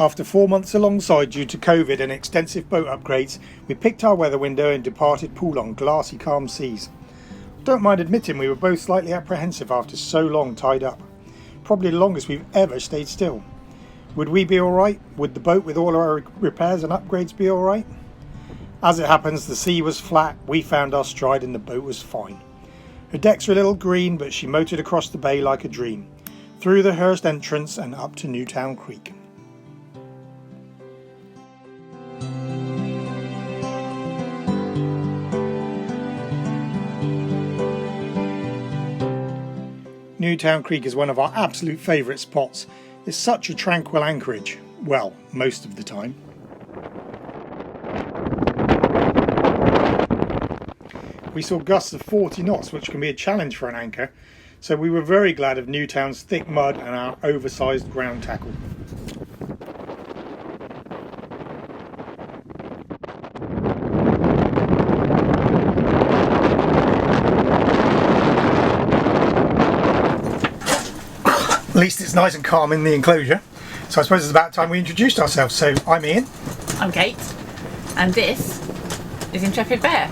After 4 months alongside due to COVID and extensive boat upgrades, we picked our weather window and departed Poole on glassy calm seas. Don't mind admitting we were both slightly apprehensive after so long tied up. Probably the longest we've ever stayed still. Would we be alright? Would the boat with all our repairs and upgrades be alright? As it happens, the sea was flat, we found our stride and the boat was fine. Her decks were a little green, but she motored across the bay like a dream, through the Hurst entrance and up to Newtown Creek. Newtown Creek is one of our absolute favourite spots. It's such a tranquil anchorage. Well, most of the time. We saw gusts of 40 knots, which can be a challenge for an anchor, so we were very glad of Newtown's thick mud and our oversized ground tackle. At least it's nice and calm in the enclosure, so I suppose it's about time we introduced ourselves. So I'm Ian. I'm Kate, and this is Intrepid Bear.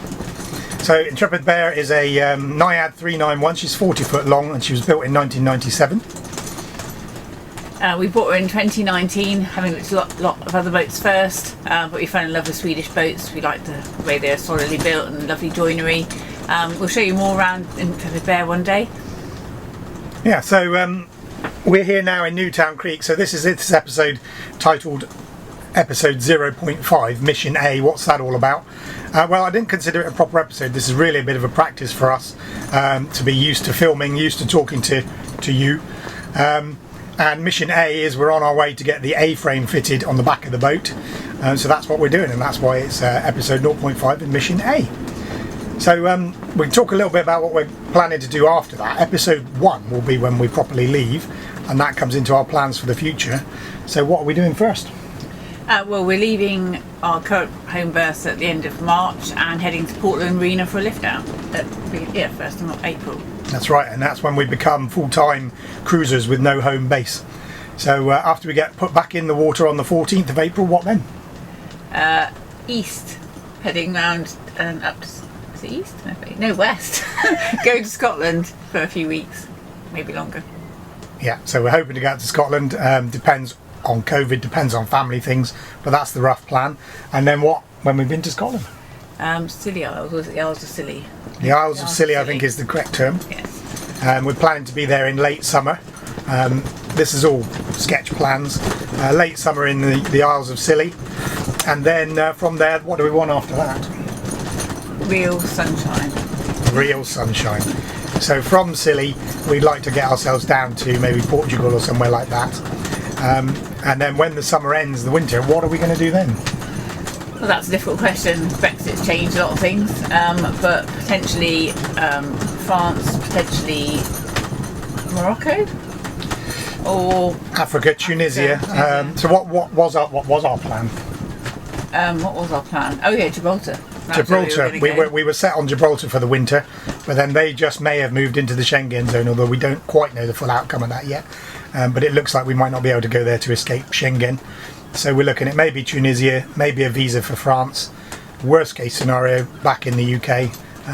So Intrepid Bear is a Najad 391. She's 40 foot long and she was built in 1997. We bought her in 2019, having looked at a lot of other boats first, but we fell in love with Swedish boats. We like the way they're solidly built and lovely joinery. We'll show you more around Intrepid Bear one day. Yeah, so we're here now in Newtown Creek. So this is this episode titled episode 0.5, Mission A. What's that all about? Well, I didn't consider it a proper episode. This is really a bit of a practice for us to be used to filming, used to talking to you. And Mission A is we're on our way to get the A-frame fitted on the back of the boat. So that's what we're doing, and that's why it's episode 0.5 in Mission A. So we can talk a little bit about what we're planning to do after that. Episode 1 will be when we properly leave, and that comes into our plans for the future. So what are we doing first? Well, we're leaving our current home berth at the end of March and heading to Portland Marina for a lift out at 1st of April. That's right, and that's when we become full-time cruisers with no home base. So after we get put back in the water on the 14th of April, what then? East, heading round and up to, is it east? No, west. Go to Scotland for a few weeks, maybe longer. Yeah, so we're hoping to go out to Scotland. Depends on COVID, depends on family things, but that's the rough plan. And then what when we've been to Scotland? Scilly Isles, or is it the Isles of Scilly? The Isles of Scilly, I think, is the correct term. Yes. We're planning to be there in late summer. This is all sketch plans. Late summer in the Isles of Scilly, and then from there, what do we want after that? Real sunshine. Real sunshine. So from Scilly, we'd like to get ourselves down to maybe Portugal or somewhere like that. And then when the summer ends, the winter, what are we going to do then? Well, that's a difficult question. Brexit's changed a lot of things, but potentially France, potentially Morocco, or Africa, Tunisia. So what was our plan? What was our plan? Oh yeah, Gibraltar. Gibraltar. We were set on Gibraltar for the winter, but then they just may have moved into the Schengen zone, although we don't quite know the full outcome of that yet. But it looks like we might not be able to go there to escape Schengen. So we're looking at maybe Tunisia, maybe a visa for France. Worst case scenario, back in the UK,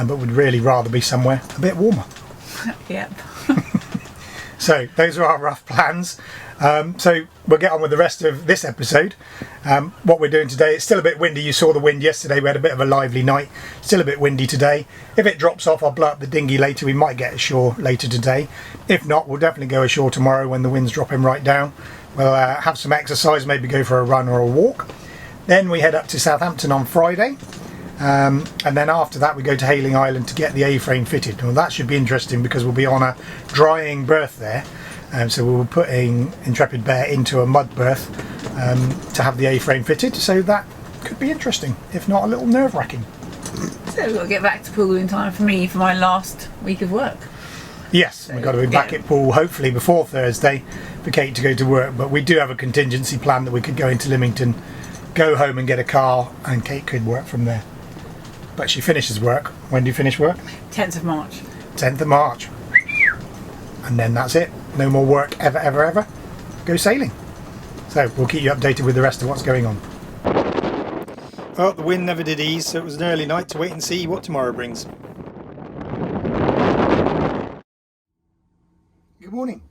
but would really rather be somewhere a bit warmer. Yep. So those are our rough plans. So we'll get on with the rest of this episode. What we're doing today, it's still a bit windy. You saw the wind yesterday. We had a bit of a lively night. Still a bit windy today. If it drops off, I'll blow up the dinghy later. We might get ashore later today. If not, we'll definitely go ashore tomorrow when the wind's dropping right down. We'll have some exercise, maybe go for a run or a walk. Then we head up to Southampton on Friday. And then after that we go to Hayling Island to get the A-frame fitted. Well, that should be interesting because we'll be on a drying berth there. So we'll be putting Intrepid Bear into a mud berth to have the A-frame fitted. So that could be interesting, if not a little nerve-wracking. So we've got to get back to Poole in time for my last week of work. Yes, so we've got to be back at Poole hopefully before Thursday for Kate to go to work. But we do have a contingency plan that we could go into Lymington, go home and get a car, and Kate could work from there. But she finishes work. When do you finish work? 10th of March. 10th of March. And then that's it. No more work ever, ever, ever. Go sailing. So we'll keep you updated with the rest of what's going on. Well, the wind never did ease, so it was an early night to wait and see what tomorrow brings. Good morning.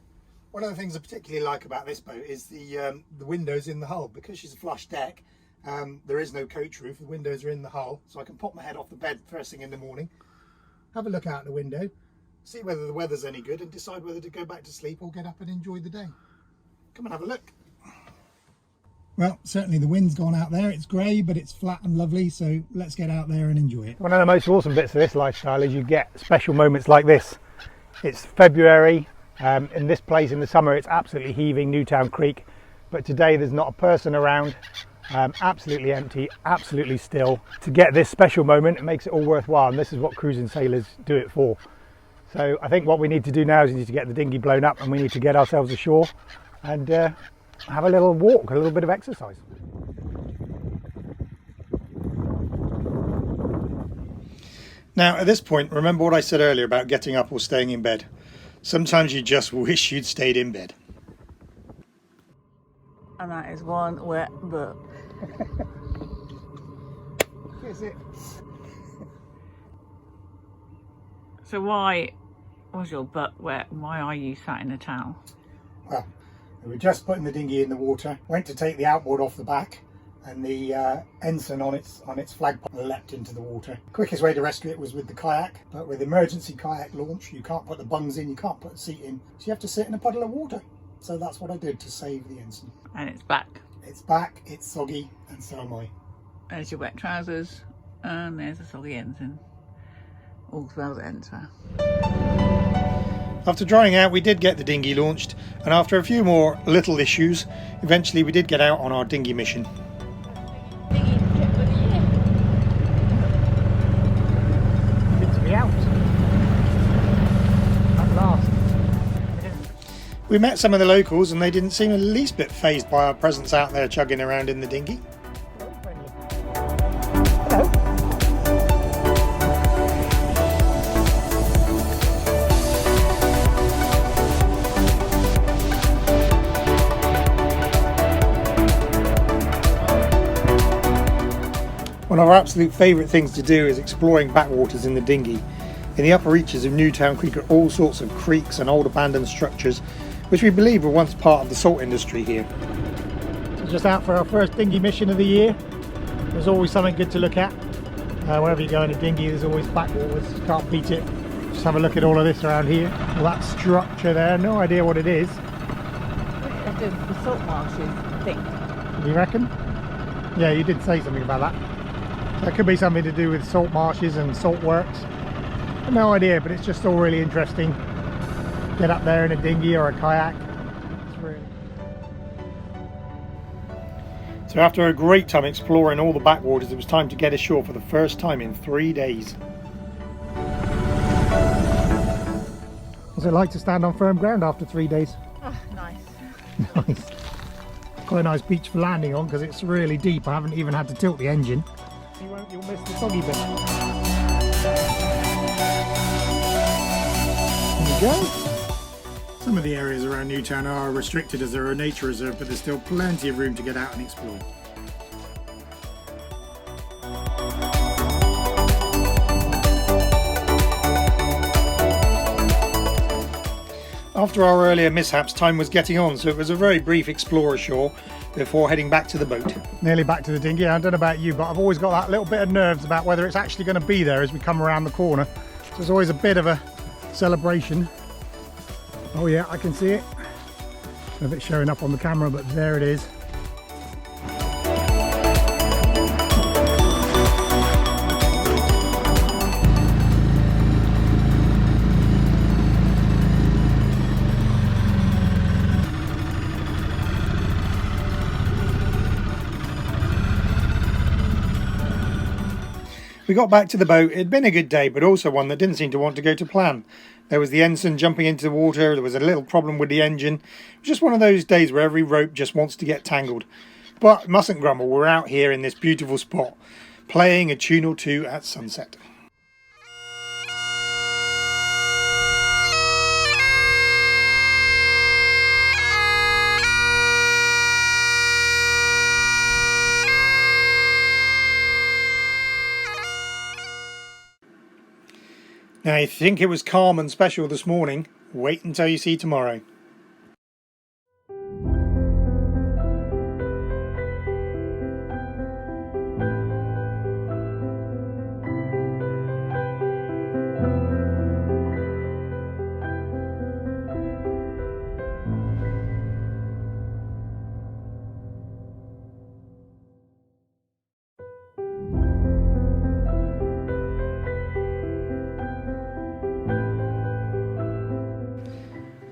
One of the things I particularly like about this boat is the windows in the hull. Because she's a flush deck, there is no coach roof. The windows are in the hull, so I can pop my head off the bed first thing in the morning, have a look out the window, see whether the weather's any good, and decide whether to go back to sleep or get up and enjoy the day. Come and have a look. Well, certainly the wind's gone out there. It's grey, but it's flat and lovely, so let's get out there and enjoy it. One of the most awesome bits of this lifestyle is you get special moments like this. It's February. In this place in the summer it's absolutely heaving, Newtown Creek, but today there's not a person around, absolutely empty, absolutely still. To get this special moment, it makes it all worthwhile, and this is what cruising sailors do it for. So I think what we need to do now is we need to get the dinghy blown up and we need to get ourselves ashore and have a little walk, a little bit of exercise. Now at this point, remember what I said earlier about getting up or staying in bed. Sometimes you just wish you'd stayed in bed. And that is one wet book. Is it? So why was your butt wet? Why are you sat in a towel? Well, we were just putting the dinghy in the water, went to take the outboard off the back, and the ensign on its flagpole leapt into the water. Quickest way to rescue it was with the kayak, but with emergency kayak launch you can't put the bungs in, you can't put a seat in, so you have to sit in a puddle of water. So that's what I did to save the ensign. And it's back. It's back, it's soggy, and so am I. There's your wet trousers, and there's a soggy ensign. All smells ends well. After drying out, we did get the dinghy launched, and after a few more little issues, eventually we did get out on our dinghy mission. We met some of the locals and they didn't seem the least bit fazed by our presence out there chugging around in the dinghy. Hello. One of our absolute favourite things to do is exploring backwaters in the dinghy. In the upper reaches of Newtown Creek are all sorts of creeks and old abandoned structures which we believe were once part of the salt industry here. So just out for our first dinghy mission of the year. There's always something good to look at. Wherever you go in a dinghy there's always backwaters, can't beat it. Just have a look at all of this around here. All that structure there, no idea what it is. The salt marshes, I think. You reckon? Yeah, you did say something about that. So it could be something to do with salt marshes and salt works. No idea, but it's just all really interesting. Get up there in a dinghy or a kayak. It's really... So after a great time exploring all the backwaters, it was time to get ashore for the first time in 3 days. What's it like to stand on firm ground after 3 days? Oh, nice. Nice. Quite a nice beach for landing on because it's really deep. I haven't even had to tilt the engine. You'll miss the soggy bit. There you go. Some of the areas around Newtown are restricted as they're a nature reserve, but there's still plenty of room to get out and explore. After our earlier mishaps, time was getting on, so it was a very brief explore ashore before heading back to the boat. Nearly back to the dinghy. I don't know about you, but I've always got that little bit of nerves about whether it's actually going to be there as we come around the corner. So it's always a bit of a celebration. Oh yeah, I can see it. A bit showing up on the camera, but there it is. We got back to the boat. It had been a good day, but also one that didn't seem to want to go to plan. There was the ensign jumping into the water, there was a little problem with the engine. It was just one of those days where every rope just wants to get tangled. But mustn't grumble, we're out here in this beautiful spot, playing a tune or two at sunset. Now you think it was calm and special this morning, wait until you see tomorrow.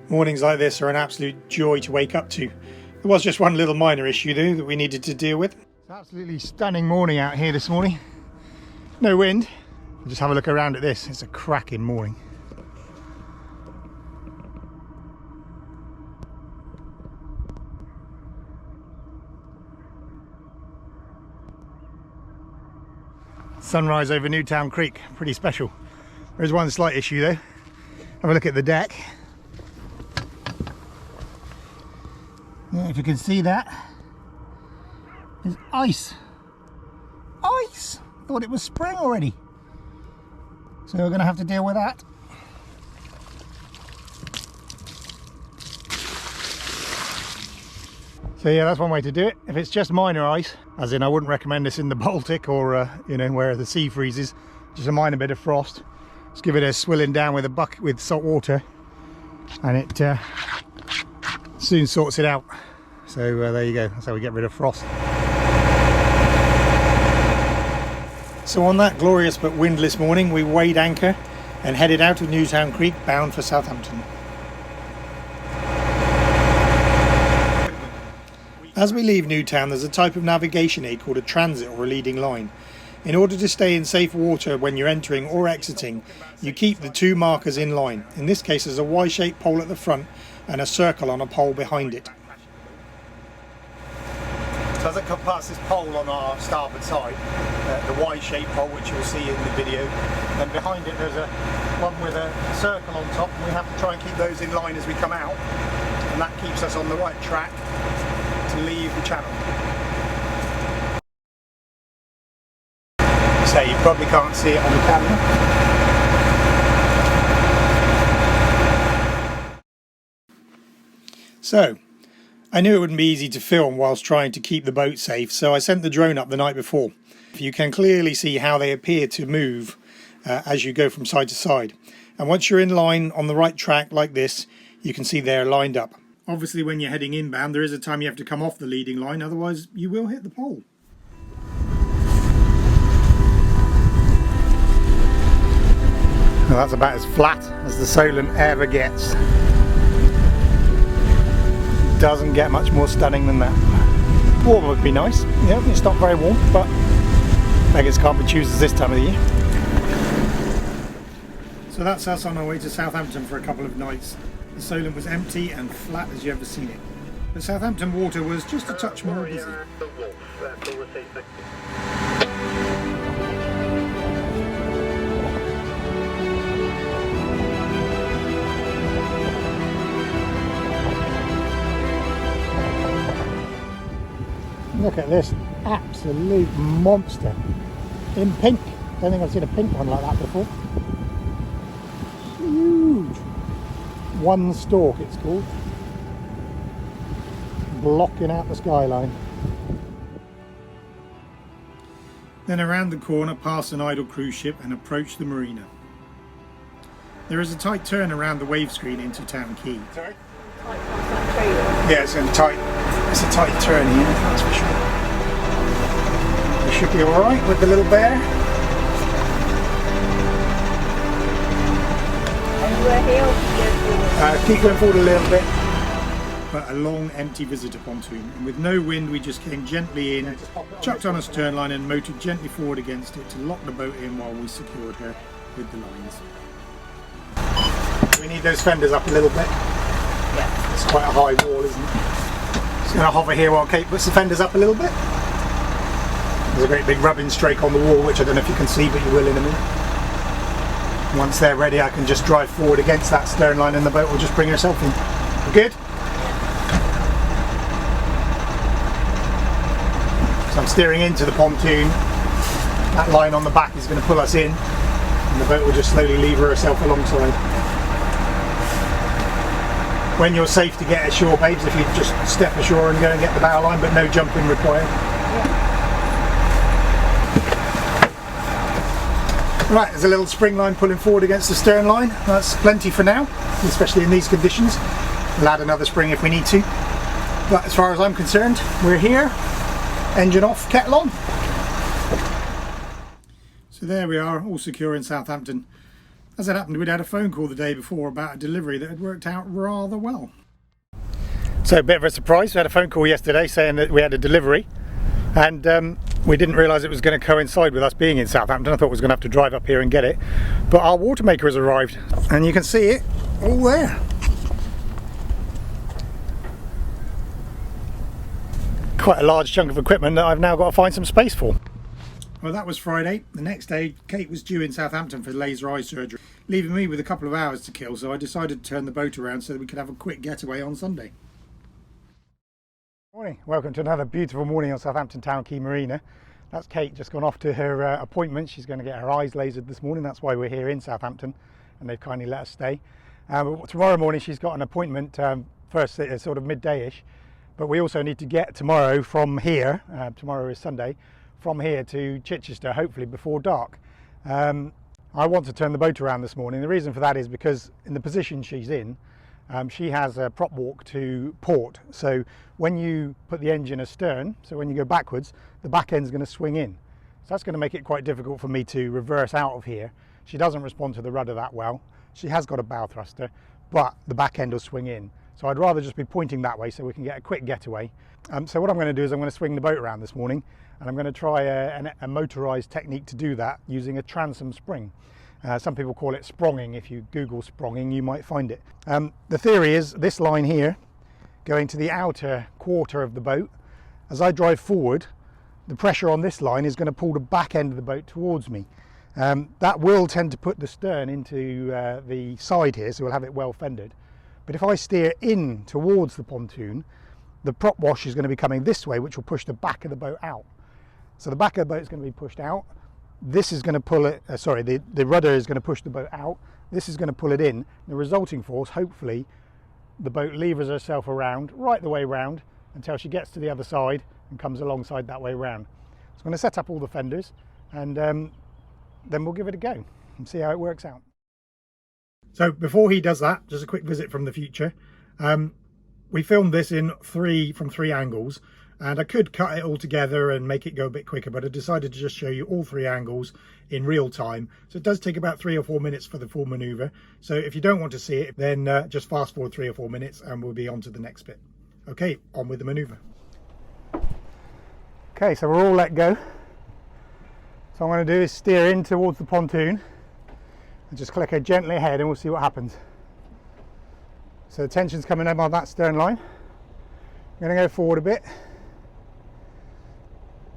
Mornings like this are an absolute joy to wake up to. There was just one little minor issue though that we needed to deal with. It's an absolutely stunning morning out here this morning. No wind. Just have a look around at this. It's a cracking morning. Sunrise over Newtown Creek, pretty special. There's one slight issue though. Have a look at the deck. Yeah, if you can see that, there's ice. Ice! Thought it was spring already. So we're going to have to deal with that. So yeah, that's one way to do it. If it's just minor ice, as in I wouldn't recommend this in the Baltic or you know, where the sea freezes, just a minor bit of frost. Just give it a swilling down with a bucket with salt water, and it soon sorts it out. So there you go, that's how we get rid of frost. So on that glorious but windless morning, we weighed anchor and headed out of Newtown Creek bound for Southampton. As we leave Newtown, there's a type of navigation aid called a transit or a leading line. In order to stay in safe water when you're entering or exiting, you keep the two markers in line. In this case, there's a Y-shaped pole at the front and a circle on a pole behind it. So as I come past this pole on our starboard side, the Y-shaped pole which you'll see in the video, then behind it there's one with a circle on top, and we have to try and keep those in line as we come out, and that keeps us on the right track to leave the channel. So you probably can't see it on the camera. So, I knew it wouldn't be easy to film whilst trying to keep the boat safe, so I sent the drone up the night before. You can clearly see how they appear to move as you go from side to side. And once you're in line on the right track like this, you can see they're lined up. Obviously when you're heading inbound, there is a time you have to come off the leading line, otherwise you will hit the pole. Well, that's about as flat as the Solent ever gets. Doesn't get much more stunning than that. Warm would be nice, yeah, it's not very warm, but beggars can't be choosers this time of the year. So that's us on our way to Southampton for a couple of nights. The Solent was empty and flat as you ever seen it. But Southampton water was just a touch more busy. Look at this absolute monster in pink. Don't think I've seen a pink one like that before. Huge. One stalk it's called. Blocking out the skyline. Then around the corner, past an idle cruise ship and approach the marina. There is a tight turn around the wave screen into Town Quay. Sorry? Yeah, it's a tight turn here, that's for sure. We should be alright with the little bear. Keep going forward a little bit. But a long empty visitor pontoon, and with no wind we just came gently in, chucked on a stern line and motored gently forward against it to lock the boat in while we secured her with the lines. We need those fenders up a little bit. Yeah. It's quite a high wall, isn't it? Just going to hover here while Kate puts the fenders up a little bit. There's a great big rubbing strake on the wall, which I don't know if you can see, but you will in a minute. Once they're ready, I can just drive forward against that stern line and the boat will just bring herself in. We're good? So I'm steering into the pontoon. That line on the back is going to pull us in. and the boat will just slowly lever herself alongside. When you're safe to get ashore, babes, if you just step ashore and go and get the bow line, but no jumping required. Right, there's a little spring line pulling forward against the stern line. That's plenty for now, especially in these conditions. We'll add another spring if we need to. But as far as I'm concerned, we're here. Engine off, kettle on. So there we are, all secure in Southampton. As it happened, we'd had a phone call the day before about a delivery that had worked out rather well. So a bit of a surprise. We had a phone call yesterday saying that we had a delivery, and we didn't realise it was going to coincide with us being in Southampton. I thought we was going to have to drive up here and get it, but our water maker has arrived, and you can see it all there. Quite a large chunk of equipment that I've now got to find some space for. Well, that was Friday. The next day, Kate was due in Southampton for laser eye surgery, leaving me with a couple of hours to kill, so I decided to turn the boat around so that we could have a quick getaway on Sunday. Morning, welcome to another beautiful morning on Southampton Town Quay Marina. That's Kate, just gone off to her appointment. She's going to get her eyes lasered this morning. That's why we're here in Southampton, and they've kindly let us stay. But tomorrow morning she's got an appointment, first sort of midday-ish, but we also need to get tomorrow from here, tomorrow is Sunday, from here to Chichester, hopefully before dark. I want to turn the boat around this morning. The reason for that is because in the position she's in, she has a prop walk to port. So when you put the engine astern, so when you go backwards, the back end's going to swing in. So that's going to make it quite difficult for me to reverse out of here. She doesn't respond to the rudder that well. She has got a bow thruster, but the back end will swing in. So I'd rather just be pointing that way so we can get a quick getaway. So what I'm going to do is I'm going to swing the boat around this morning, and I'm going to try a motorized technique to do that using a transom spring. Some people call it spronging. If you Google spronging, you might find it. The theory is this line here going to the outer quarter of the boat. As I drive forward, the pressure on this line is going to pull the back end of the boat towards me. That will tend to put the stern into the side here, so we'll have it well fended. But if I steer in towards the pontoon, the prop wash is going to be coming this way, which will push the back of the boat out. So the back of the boat is going to be pushed out. This is going to pull it, the rudder is going to push the boat out. This is going to pull it in. The resulting force, hopefully, the boat levers herself around, right the way round, until she gets to the other side and comes alongside that way round. So I'm going to set up all the fenders, and then we'll give it a go and see how it works out. So before he does that, just a quick visit from the future. We filmed this from three angles, and I could cut it all together and make it go a bit quicker, but I decided to just show you all three angles in real time. So it does take about 3 or 4 minutes for the full maneuver. So if you don't want to see it, then just fast forward 3 or 4 minutes and we'll be on to the next bit. Okay, on with the maneuver. Okay, so we're all let go. So what I'm going to do is steer in towards the pontoon and just click her gently ahead, and we'll see what happens. So the tension's coming up on that stern line. I'm going to go forward a bit.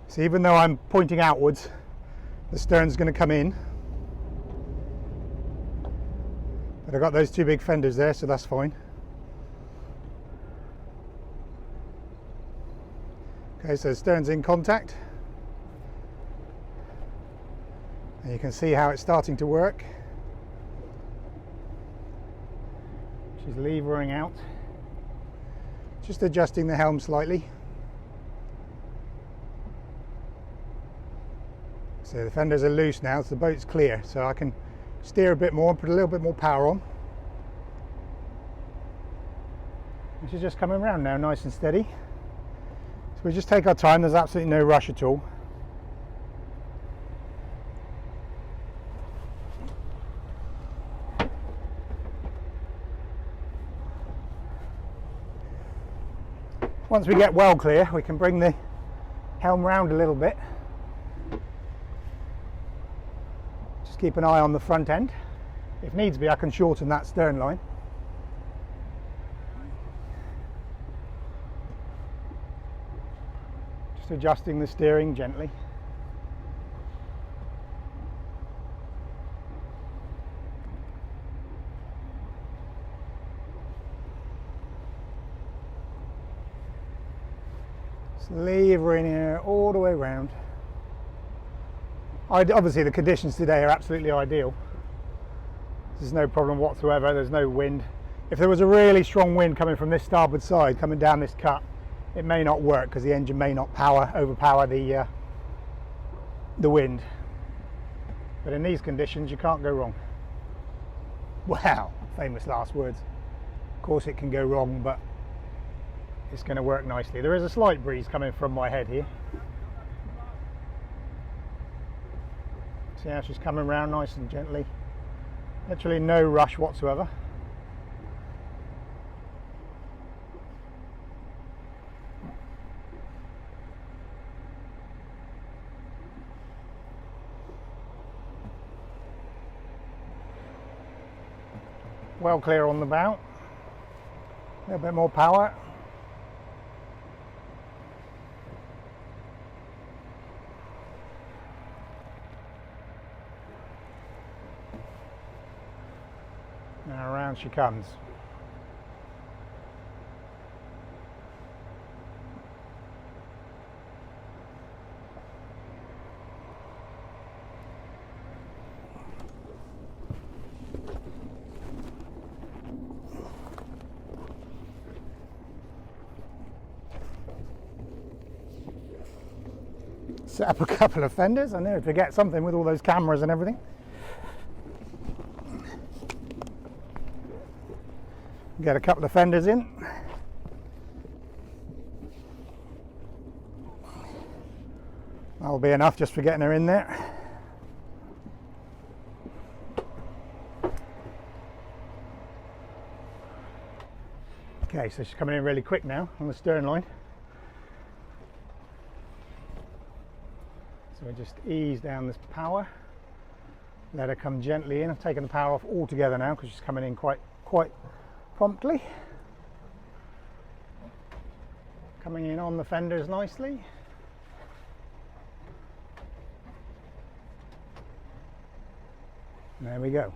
So even though I'm pointing outwards, the stern's going to come in. But I've got those two big fenders there, so that's fine. Okay, so the stern's in contact. And you can see how it's starting to work. She's levering out. Just adjusting the helm slightly. So the fenders are loose now, so the boat's clear. So I can steer a bit more and put a little bit more power on. And she's just coming around now, nice and steady. So we just take our time, there's absolutely no rush at all. Once we get well clear, we can bring the helm round a little bit. Just keep an eye on the front end. If needs be, I can shorten that stern line. Just adjusting the steering gently. Levering here all the way around. Obviously the conditions today are absolutely ideal. There's no problem whatsoever, there's no wind. If there was a really strong wind coming from this starboard side, coming down this cut, it may not work because the engine may not overpower the wind. But in these conditions, you can't go wrong. Wow, famous last words. Of course it can go wrong, but it's going to work nicely. There is a slight breeze coming from my head here. See how she's coming round nice and gently. Literally no rush whatsoever. Well clear on the bow. A little bit more power. Now around she comes. Set up a couple of fenders. I knew to get something with all those cameras and everything. Get a couple of fenders in. That'll be enough just for getting her in there. Okay, so she's coming in really quick now on the stern line. So we just ease down this power, let her come gently in. I've taken the power off altogether now because she's coming in quite promptly. Coming in on the fenders nicely. And there we go.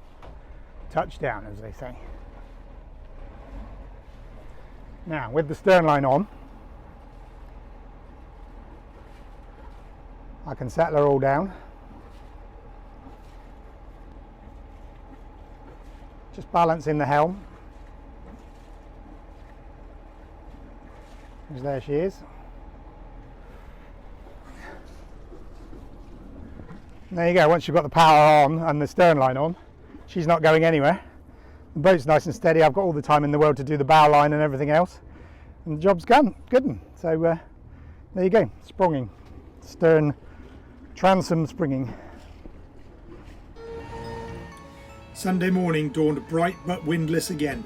Touchdown, as they say. Now, with the stern line on, I can settle her all down. Just balancing the helm. Because there she is. And there you go, once you've got the power on and the stern line on, she's not going anywhere. The boat's nice and steady. I've got all the time in the world to do the bow line and everything else. And the job's done. Good one. So there you go, Spronging. Stern transom springing. Sunday morning dawned bright but windless again.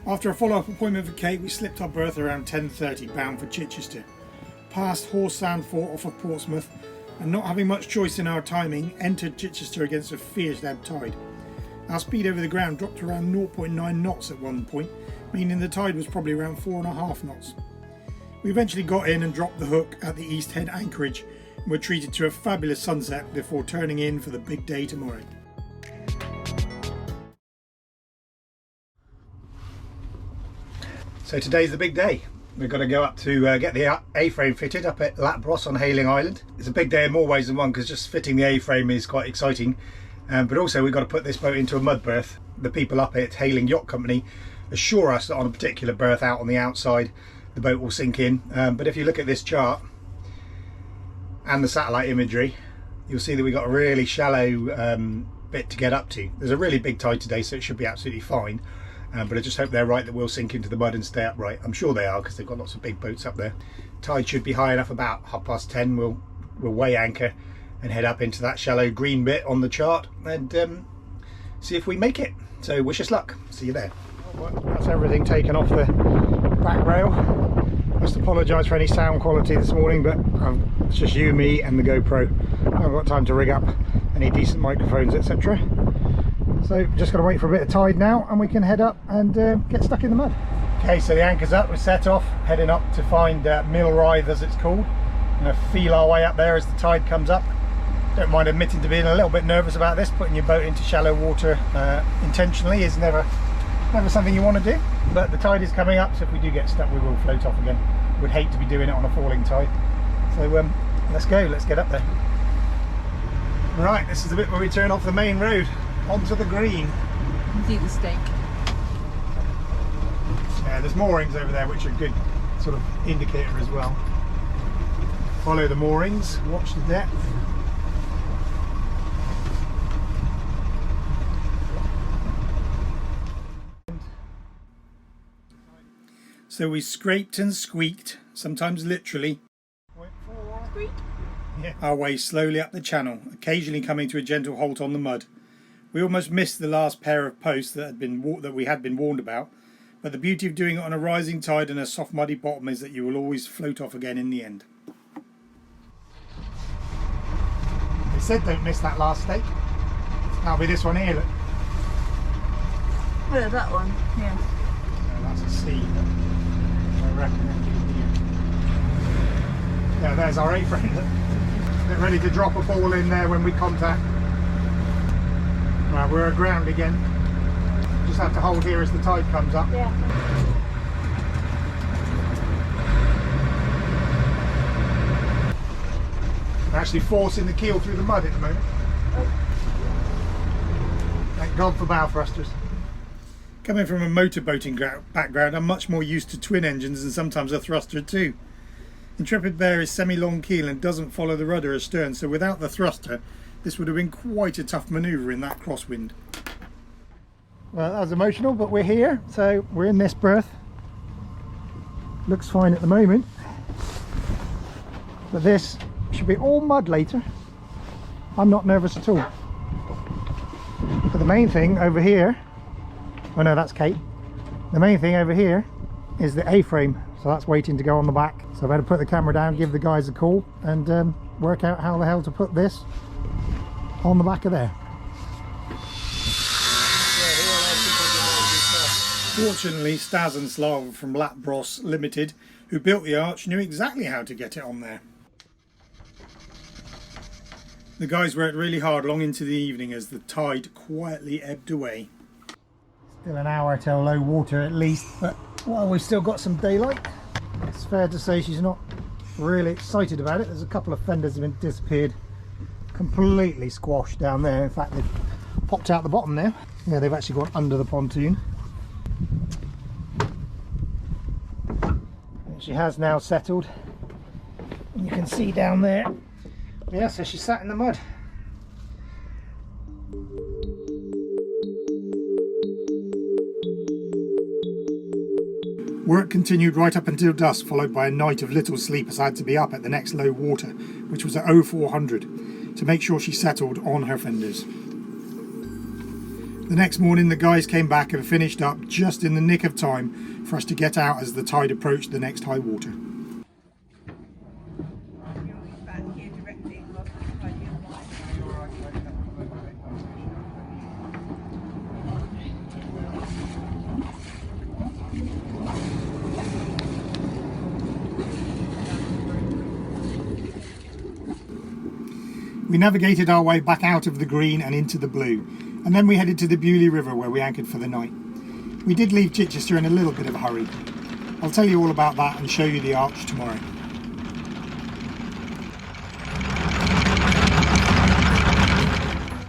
After a follow-up appointment for Kate, we slipped our berth around 10:30 bound for Chichester. Past Horse Sand Fort off of Portsmouth, and not having much choice in our timing, entered Chichester against a fierce ebb tide. Our speed over the ground dropped around 0.9 knots at one point, meaning the tide was probably around 4.5 knots. We eventually got in and dropped the hook at the East Head anchorage and were treated to a fabulous sunset before turning in for the big day tomorrow. So today's the big day. We've got to go up to get the A-frame fitted up at Lapros on Hayling Island. It's a big day in more ways than one because just fitting the A-frame is quite exciting. But also we've got to put this boat into a mud berth. The people up at Hayling Yacht Company assure us that on a particular berth out on the outside the boat will sink in. But if you look at this chart and the satellite imagery, you'll see that we've got a really shallow bit to get up to. There's a really big tide today, so it should be absolutely fine. But I just hope they're right that we'll sink into the mud and stay upright. I'm sure they are because they've got lots of big boats up there. Tide should be high enough. About 10:30 we'll weigh anchor and head up into that shallow green bit on the chart and see if we make it. So wish us luck. See you there. That's everything taken off the back rail. Must apologise for any sound quality this morning, but it's just you, me and the GoPro. I haven't got time to rig up any decent microphones, etc. So just got to wait for a bit of tide now and we can head up and get stuck in the mud. Okay, so the anchor's up, we're set off, heading up to find Millrythe as it's called. We're going to feel our way up there as the tide comes up. Don't mind admitting to being a little bit nervous about this. Putting your boat into shallow water intentionally is never something you want to do, but the tide is coming up, so if we do get stuck we will float off again. Would hate to be doing it on a falling tide. So let's go, let's get up there. Right, this is the bit where we turn off the main road onto the green. See the stake. Yeah, there's moorings over there which are a good sort of indicator as well. Follow the moorings, watch the depth. So we scraped and squeaked, sometimes literally, Squeak. Yeah. our way slowly up the channel, occasionally coming to a gentle halt on the mud. We almost missed the last pair of posts that we had been warned about, but the beauty of doing it on a rising tide and a soft muddy bottom is that you will always float off again in the end. They said don't miss that last stake. That'll be this one here, look. Oh, that one. Yeah. No, that's a C. I reckon it'll be here. Yeah, there's our A-frame. Get ready to drop a ball in there when we contact. Right, we're aground again. Just have to hold here as the tide comes up. Yeah. We're actually forcing the keel through the mud at the moment. Thank God for bow thrusters. Coming from a motorboating background, I'm much more used to twin engines and sometimes a thruster too. Intrepid Bear is semi-long keel and doesn't follow the rudder astern, so without the thruster this would have been quite a tough manoeuvre in that crosswind. Well, that was emotional, but we're here, so we're in this berth. Looks fine at the moment, but this should be all mud later. I'm not nervous at all. But the main thing over here, oh no, that's Kate. The main thing over here is the A-frame, so that's waiting to go on the back. So I better put the camera down, give the guys a call, and work out how the hell to put this on the back of there. Fortunately, Stas and Slava from Lapbros Limited, who built the arch, knew exactly how to get it on there. The guys worked really hard long into the evening as the tide quietly ebbed away. Still an hour till low water at least, but well, we've still got some daylight. It's fair to say she's not really excited about it. There's a couple of fenders that have been disappeared, completely squashed down there. In fact, they've popped out the bottom now. Yeah, they've actually gone under the pontoon. And she has now settled. And you can see down there. Yeah, so she sat in the mud. Work continued right up until dusk, followed by a night of little sleep as I had to be up at the next low water, which was at 0400, to make sure she settled on her fenders. The next morning the guys came back and finished up just in the nick of time for us to get out as the tide approached the next high water. We navigated our way back out of the green and into the blue, and then we headed to the Bewley River where we anchored for the night. We did leave Chichester in a little bit of a hurry. I'll tell you all about that and show you the arch tomorrow.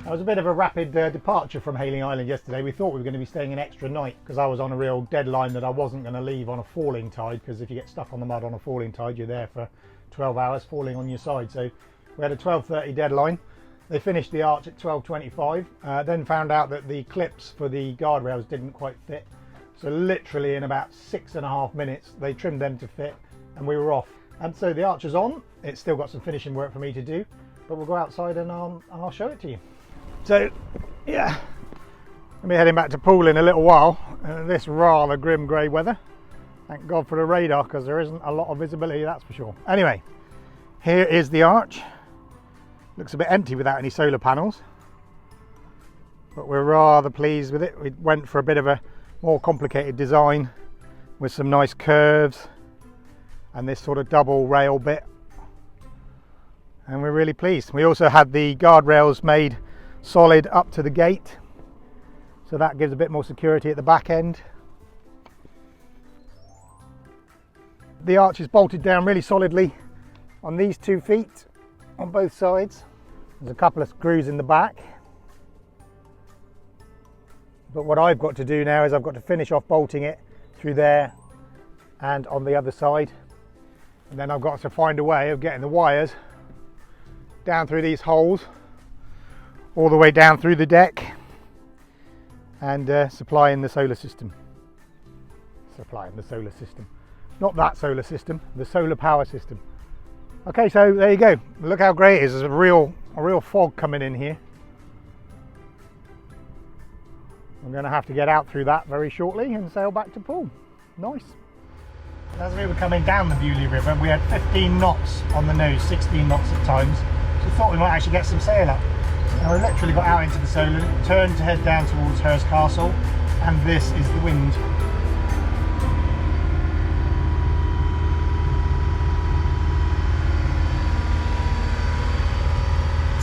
That was a bit of a rapid departure from Hayling Island yesterday. We thought we were going to be staying an extra night because I was on a real deadline that I wasn't going to leave on a falling tide, because if you get stuck on the mud on a falling tide you're there for 12 hours falling on your side. So we had a 12:30 deadline. They finished the arch at 12:25, then found out that the clips for the guardrails didn't quite fit. So literally in about 6.5 minutes they trimmed them to fit and we were off. And so the arch is on. It's still got some finishing work for me to do, but we'll go outside and I'll show it to you. So yeah, I'll be heading back to Poole in a little while. This rather grim grey weather. Thank God for the radar, because there isn't a lot of visibility, that's for sure. Anyway, here is the arch. Looks a bit empty without any solar panels, but we're rather pleased with it. We went for a bit of a more complicated design with some nice curves and this sort of double rail bit, and we're really pleased. We also had the guardrails made solid up to the gate, so that gives a bit more security at the back end. The arch is bolted down really solidly on these 2 feet on both sides. There's a couple of screws in the back, but what I've got to do now is I've got to finish off bolting it through there and on the other side, and then I've got to find a way of getting the wires down through these holes all the way down through the deck and supplying the solar system. Not that solar system, the solar power system. Okay, so there you go. Look how great it is. There's a real fog coming in here. I'm going to have to get out through that very shortly and sail back to Poole. Nice. As we were coming down the Bewley River, we had 15 knots on the nose, 16 knots at times. So we thought we might actually get some sail up. And we literally got out into the Solent, turned to head down towards Hurst Castle, and this is the wind.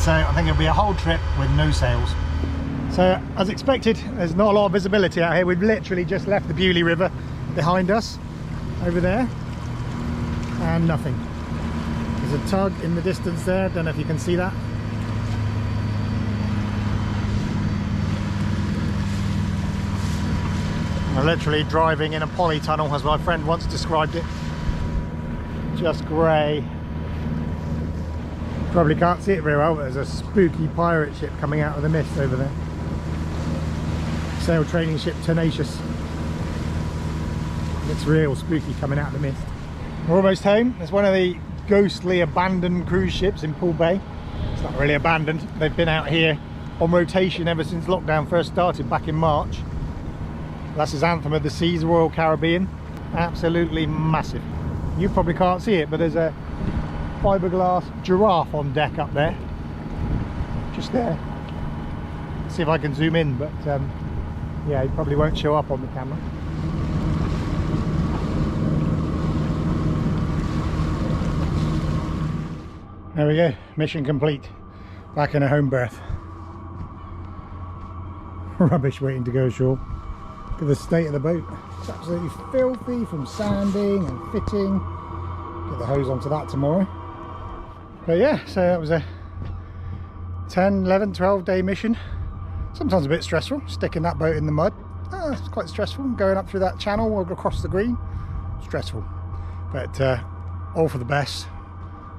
So I think it'll be a whole trip with no sails. So as expected, there's not a lot of visibility out here. We've literally just left the Bewley River behind us over there, and nothing. There's a tug in the distance there, don't know if you can see that. We're literally driving in a polytunnel, as my friend once described it. Just grey. Probably can't see it very well, but there's a spooky pirate ship coming out of the mist over there. Sail training ship Tenacious. Looks real spooky coming out of the mist. We're almost home. It's one of the ghostly abandoned cruise ships in Poole Bay. It's not really abandoned. They've been out here on rotation ever since lockdown first started back in March. That's his Anthem of the Seas, Royal Caribbean. Absolutely massive. You probably can't see it, but there's a fiberglass giraffe on deck up there. Just there. See if I can zoom in, but yeah, he probably won't show up on the camera. There we go, mission complete. Back in a home berth. Rubbish waiting to go ashore. Look at the state of the boat. It's absolutely filthy from sanding and fitting. Get the hose onto that tomorrow. But yeah, so that was a 10, 11, 12 day mission. Sometimes a bit stressful, sticking that boat in the mud. It's quite stressful, going up through that channel or across the green. Stressful, but all for the best.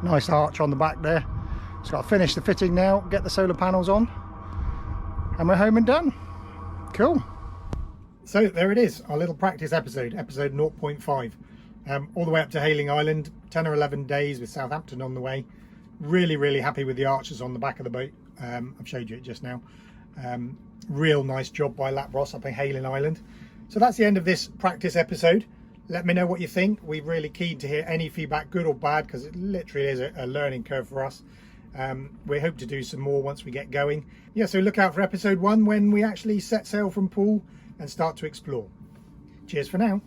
Nice arch on the back there. Just got to finish the fitting now, get the solar panels on, and we're home and done. Cool. So there it is, our little practice episode 0.5. All the way up to Hayling Island, 10 or 11 days with Southampton on the way. Really happy with the arches on the back of the boat. I've showed you it just now. Real nice job by Lapros up in Hayling Island. So that's the end of this practice episode. Let me know what you think. We're really keen to hear any feedback, good or bad, because it literally is a learning curve for us. We hope to do some more once we get going. Yeah, so look out for episode 1 when we actually set sail from Poole and start to explore. Cheers for now.